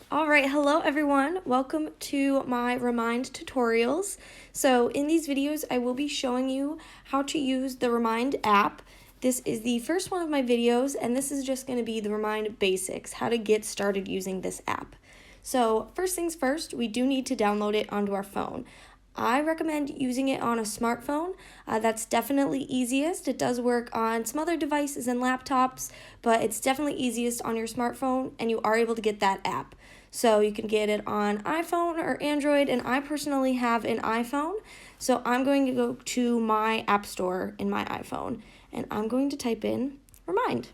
All right, hello everyone. Welcome to my Remind tutorials. So in these videos, I will be showing you how to use the Remind app. This is the first one of my videos, and this is just going to be the Remind basics, how to get started using this app. So first things first, we do need to download it onto our phone. I recommend using it on a smartphone. That's definitely easiest. It does work on some other devices and laptops, but it's definitely easiest on your smartphone, and you are able to get that app. So you can get it on iPhone or Android, and I personally have an iPhone. So I'm going to go to my app store in my iPhone, and I'm going to type in Remind.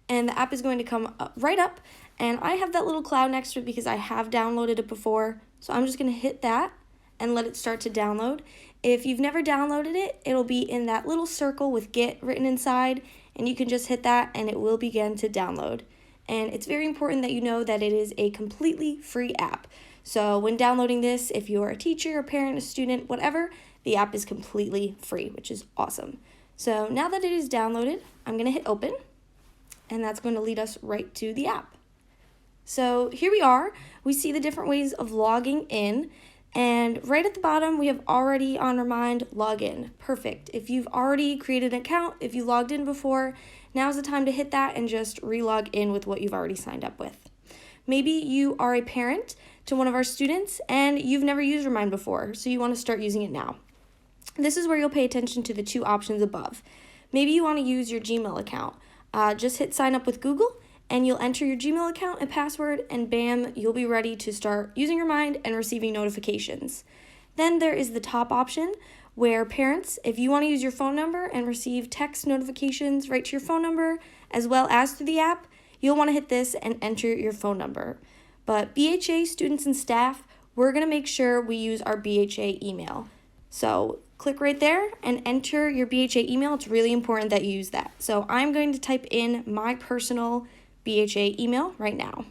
And the app is going to come right up, and I have that little cloud next to it because I have downloaded it before. So I'm just going to hit that and let it start to download. If you've never downloaded it, it'll be in that little circle with Get written inside, and you can just hit that and it will begin to download. And it's very important that you know that it is a completely free app. So when downloading this, if you're a teacher, a parent, a student, whatever, the app is completely free, which is awesome. So now that it is downloaded, I'm going to hit open, and that's going to lead us right to the app. So here we are. We see the different ways of logging in, and right at the bottom we have already on Remind login. Perfect. If you've already created an account, if you logged in before, now's the time to hit that and just re-log in with what you've already signed up with. Maybe you are a parent to one of our students and you've never used Remind before, so you want to start using it now. This is where you'll pay attention to the two options above. Maybe you want to use your Gmail account. Just hit sign up with Google, and you'll enter your Gmail account and password, and bam, you'll be ready to start using Remind and receiving notifications. Then there is the top option where parents, if you want to use your phone number and receive text notifications right to your phone number as well as through the app, you'll want to hit this and enter your phone number. But BHA students and staff, we're going to make sure we use our BHA email. So click right there and enter your BHA email. It's really important that you use that. So I'm going to type in my personal BHA email right now.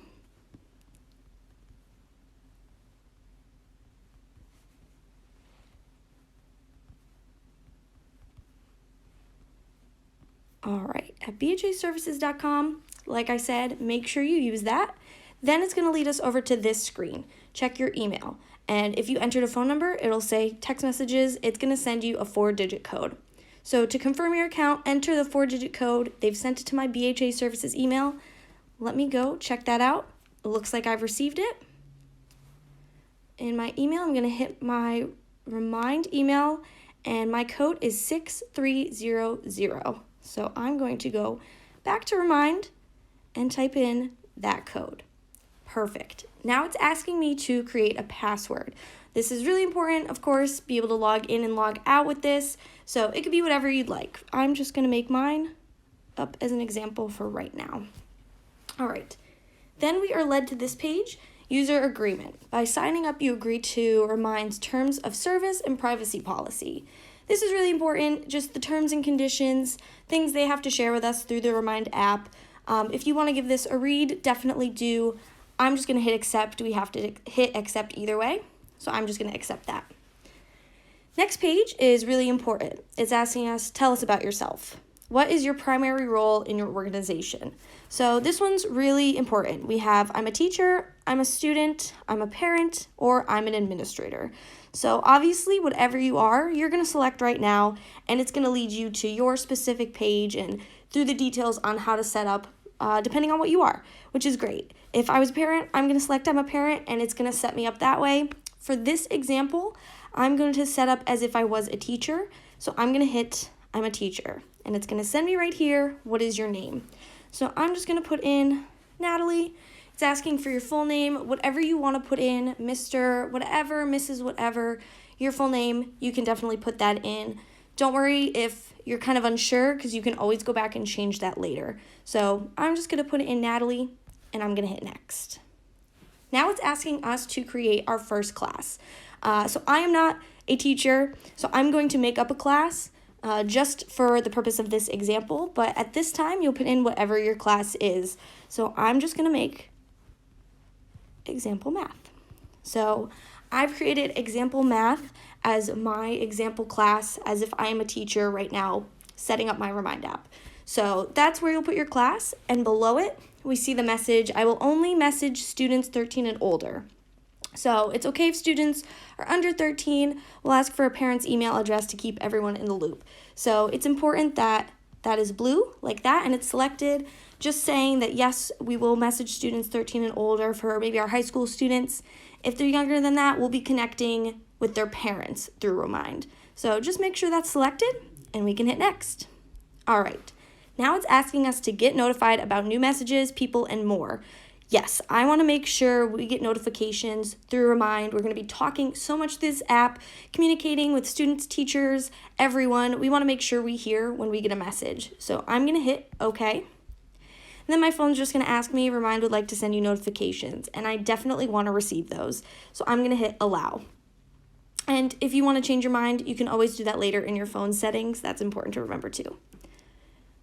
All right, at bhaservices.com, like I said, make sure you use that. Then it's going to lead us over to this screen. Check your email. And if you entered a phone number, it'll say text messages. It's going to send you a 4-digit code. So to confirm your account, enter the 4-digit code. They've sent it to my BHA Services email. Let me go check that out. It looks like I've received it. In my email, I'm going to hit my Remind email, and my code is 6300. So I'm going to go back to Remind and type in that code. Perfect. Now it's asking me to create a password. This is really important, of course, be able to log in and log out with this. So it could be whatever you'd like. I'm just going to make mine up as an example for right now. All right. Then we are led to this page, User Agreement. By signing up, you agree to Remind's Terms of Service and Privacy Policy. This is really important, just the terms and conditions, things they have to share with us through the Remind app. If you want to give this a read, definitely do. I'm just going to hit accept. We have to hit accept either way, so I'm just going to accept that. Next page is really important. It's asking us, tell us about yourself. What is your primary role in your organization? So this one's really important. We have, I'm a teacher, I'm a student, I'm a parent, or I'm an administrator. So obviously, whatever you are, you're going to select right now, and it's going to lead you to your specific page and through the details on how to set up, depending on what you are, which is great. If I was a parent, I'm going to select I'm a parent, and it's going to set me up that way. For this example, I'm going to set up as if I was a teacher. So I'm going to hit I'm a teacher, and it's going to send me right here, what is your name? So I'm just going to put in Natalie. It's asking for your full name, whatever you want to put in, Mr., whatever, Mrs., whatever, your full name, you can definitely put that in. Don't worry if you're kind of unsure, because you can always go back and change that later. So I'm just going to put it in Natalie, and I'm going to hit next. Now it's asking us to create our first class. So I am not a teacher, so I'm going to make up a class just for the purpose of this example, but at this time you'll put in whatever your class is. So I'm just going to make example math. So I've created example math as my example class, as if I am a teacher right now setting up my Remind app. So that's where you'll put your class, and below it we see the message, I will only message students 13 and older. So it's okay if students are under 13. We'll ask for a parent's email address to keep everyone in the loop. So it's important that that is blue like that and it's selected, just saying that yes, we will message students 13 and older for maybe our high school students. If they're younger than that, we'll be connecting with their parents through Remind. So just make sure that's selected and we can hit next. All right, now it's asking us to get notified about new messages, people, and more. Yes, I want to make sure we get notifications through Remind. We're going to be talking so much this app, communicating with students, teachers, everyone. We want to make sure we hear when we get a message. So I'm going to hit OK. And then my phone's just going to ask me, Remind would like to send you notifications, and I definitely want to receive those. So I'm going to hit Allow. And if you want to change your mind, you can always do that later in your phone settings. That's important to remember too.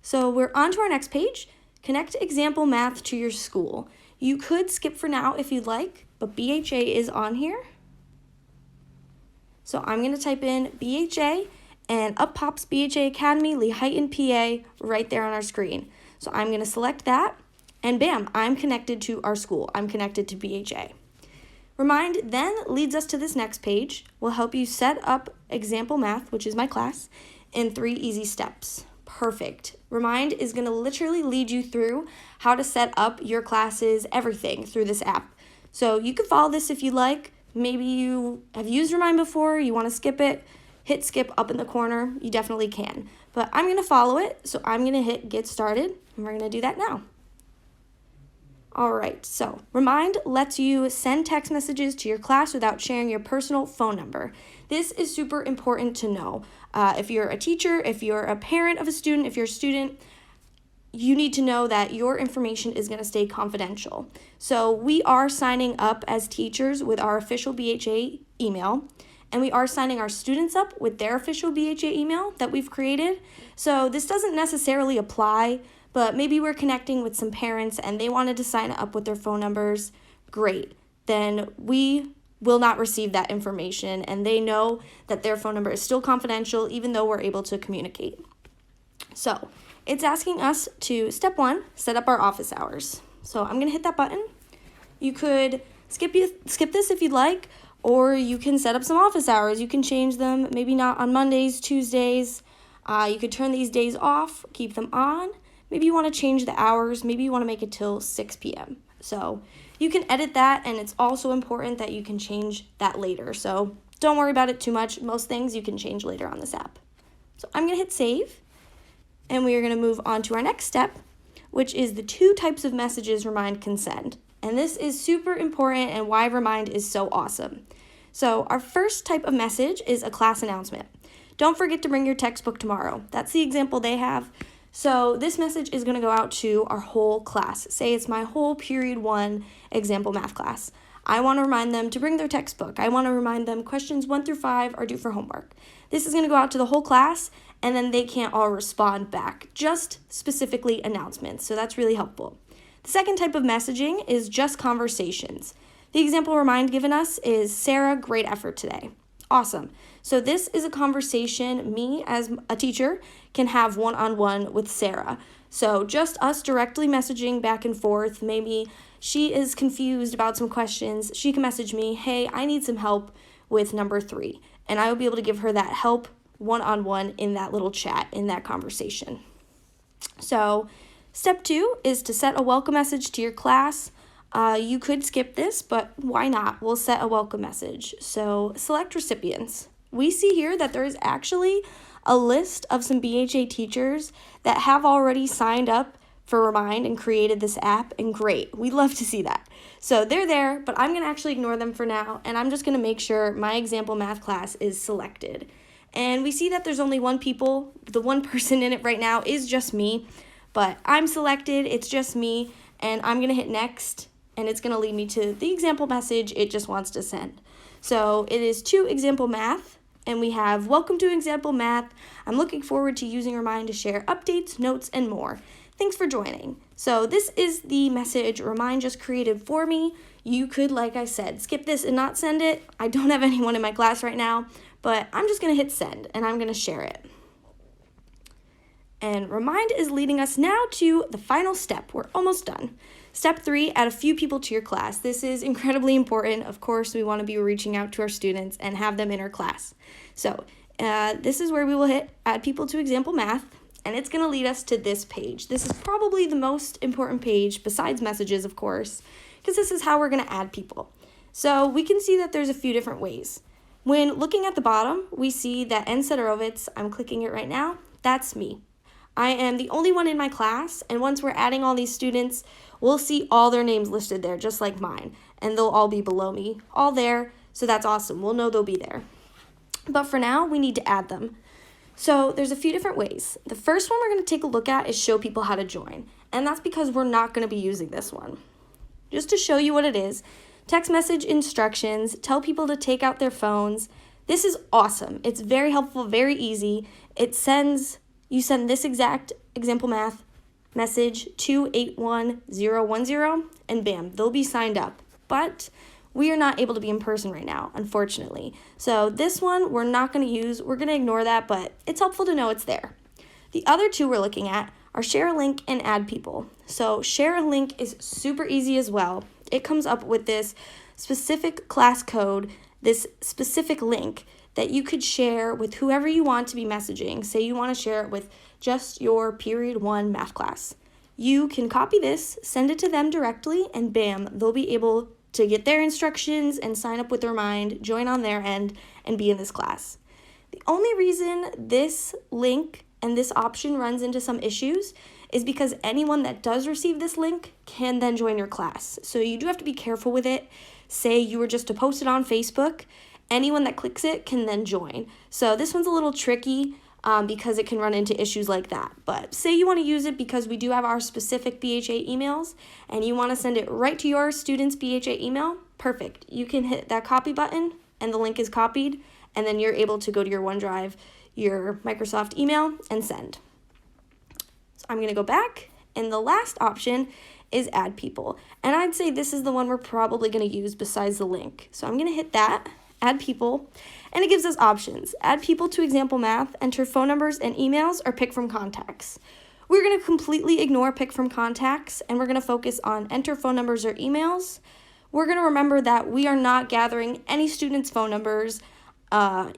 So we're on to our next page. Connect Example Math to your school. You could skip for now if you'd like, but BHA is on here. So I'm going to type in BHA, and up pops BHA Academy, Lehighton, PA, right there on our screen. So I'm going to select that, and bam, I'm connected to our school. I'm connected to BHA. Remind then leads us to this next page. We'll help you set up Example Math, which is my class, in 3 easy steps. Perfect. Remind is going to literally lead you through how to set up your classes, everything through this app. So you can follow this if you like. Maybe you have used Remind before, you want to skip it, hit skip up in the corner. You definitely can. But I'm going to follow it, so I'm going to hit get started, and we're going to do that now. All right, so Remind lets you send text messages to your class without sharing your personal phone number. This is super important to know. If you're a teacher, if you're a parent of a student, if you're a student, you need to know that your information is going to stay confidential. So we are signing up as teachers with our official BHA email, and we are signing our students up with their official BHA email that we've created. So this doesn't necessarily apply, but maybe we're connecting with some parents and they wanted to sign up with their phone numbers. Great. Then we will not receive that information, and they know that their phone number is still confidential even though we're able to communicate. So it's asking us to, step 1, set up our office hours. So I'm going to hit that button. You could skip this if you'd like, or you can set up some office hours. You can change them, maybe not on Mondays, Tuesdays. You could turn these days off, keep them on. Maybe you want to change the hours. Maybe you want to make it till 6 p.m. So you can edit that, and it's also important that you can change that later. So don't worry about it too much. Most things you can change later on this app. So I'm going to hit save, and we are going to move on to our next step, which is the 2 types of messages Remind can send. And this is super important and why Remind is so awesome. So our first type of message is a class announcement. Don't forget to bring your textbook tomorrow. That's the example they have. So this message is going to go out to our whole class. Say it's my whole period 1 example math class. I want to remind them to bring their textbook. I want to remind them questions 1 through 5 are due for homework. This is going to go out to the whole class, and then they can't all respond back, just specifically announcements. So that's really helpful. The second type of messaging is just conversations. The example Remind given us is, Sarah, great effort today. Awesome. So this is a conversation me as a teacher can have one-on-one with Sarah. So just us directly messaging back and forth. Maybe she is confused about some questions. She can message me, hey, I need some help with number 3. And I will be able to give her that help one-on-one in that little chat, in that conversation. So step 2 is to set a welcome message to your class. You could skip this, but why not? We'll set a welcome message. So select recipients. We see here that there is actually a list of some BHA teachers that have already signed up for Remind and created this app, and great. We'd love to see that. So they're there, but I'm going to actually ignore them for now, and I'm just going to make sure my example math class is selected. And we see that there's only one person in it right now is just me, but I'm selected, it's just me, and I'm going to hit next, and it's going to lead me to the example message it just wants to send. So it is to example math, and we have, welcome to example math. I'm looking forward to using Remind to share updates, notes, and more. Thanks for joining. So this is the message Remind just created for me. You could, like I said, skip this and not send it. I don't have anyone in my class right now, but I'm just going to hit send, and I'm going to share it. And Remind is leading us now to the final step. We're almost done. Step 3, add a few people to your class. This is incredibly important. Of course, we want to be reaching out to our students and have them in our class. So this is where we will hit add people to example math, and it's going to lead us to this page. This is probably the most important page, besides messages, of course, because this is how we're going to add people. So we can see that there's a few different ways. When looking at the bottom, we see that N. Sedorovitz, I'm clicking it right now, that's me. I am the only one in my class, and once we're adding all these students, we'll see all their names listed there, just like mine, and they'll all be below me, all there, so that's awesome. We'll know they'll be there. But for now, we need to add them. So there's a few different ways. The first one we're going to take a look at is show people how to join, and that's because we're not going to be using this one. Just to show you what it is, text message instructions, tell people to take out their phones. This is awesome. It's very helpful, very easy. You send this exact example math message to 81010, and bam, they'll be signed up. But we are not able to be in person right now, unfortunately. So this one we're not going to use. We're going to ignore that, but it's helpful to know it's there. The other two we're looking at are share a link and add people. So share a link is super easy as well. It comes up with this specific class code, this specific link that you could share with whoever you want to be messaging. Say you want to share it with just your period 1 math class. You can copy this, send it to them directly, and bam, they'll be able to get their instructions and sign up with Remind, join on their end, and be in this class. The only reason this link and this option runs into some issues is because anyone that does receive this link can then join your class. So you do have to be careful with it. Say you were just to post it on Facebook, anyone that clicks it can then join. So this one's a little tricky because it can run into issues like that. But say you want to use it because we do have our specific BHA emails and you want to send it right to your student's BHA email, perfect. You can hit that copy button and the link is copied, and then you're able to go to your OneDrive, your Microsoft email, and send. So I'm going to go back, and the last option is add people. And I'd say this is the one we're probably going to use besides the link. So I'm going to hit that, add people, and it gives us options. Add people to example math, enter phone numbers and emails, or pick from contacts. We're going to completely ignore pick from contacts, and we're going to focus on enter phone numbers or emails. We're going to remember that we are not gathering any students' phone numbers,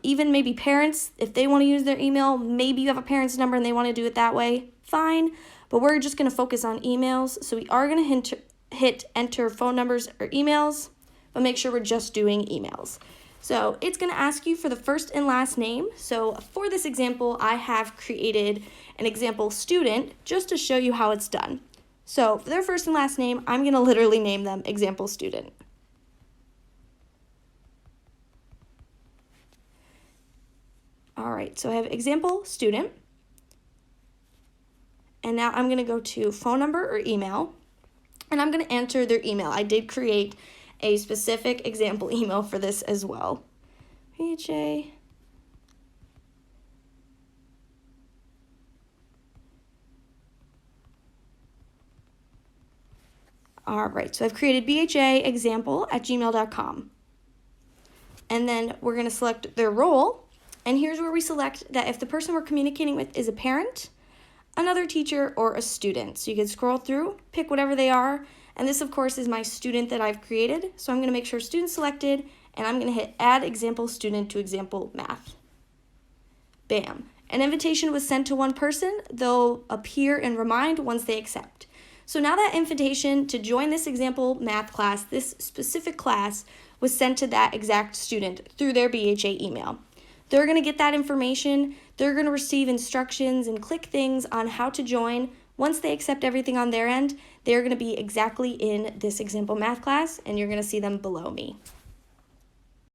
even maybe parents, if they want to use their email. Maybe you have a parent's number and they want to do it that way, fine. But we're just going to focus on emails. So we are going to hit enter phone numbers or emails, but make sure we're just doing emails. So it's going to ask you for the first and last name. So for this example, I have created an example student just to show you how it's done. So for their first and last name, I'm going to literally name them example student. All right, so I have example student. And now I'm going to go to phone number or email, and I'm going to enter their email. I did create a specific example email for this as well. BHA. All right, so I've created bhaexample@gmail.com. And then we're going to select their role. And here's where we select that if the person we're communicating with is a parent, another teacher, or a student. So you can scroll through, pick whatever they are. And this, of course, is my student that I've created. So I'm going to make sure student selected, and I'm going to hit add example student to example math. Bam. An invitation was sent to one person. They'll appear in Remind once they accept. So now that invitation to join this example math class, this specific class, was sent to that exact student through their BHA email. They're going to get that information. They're going to receive instructions and click things on how to join. Once they accept everything on their end, they're going to be exactly in this example math class, and you're going to see them below me.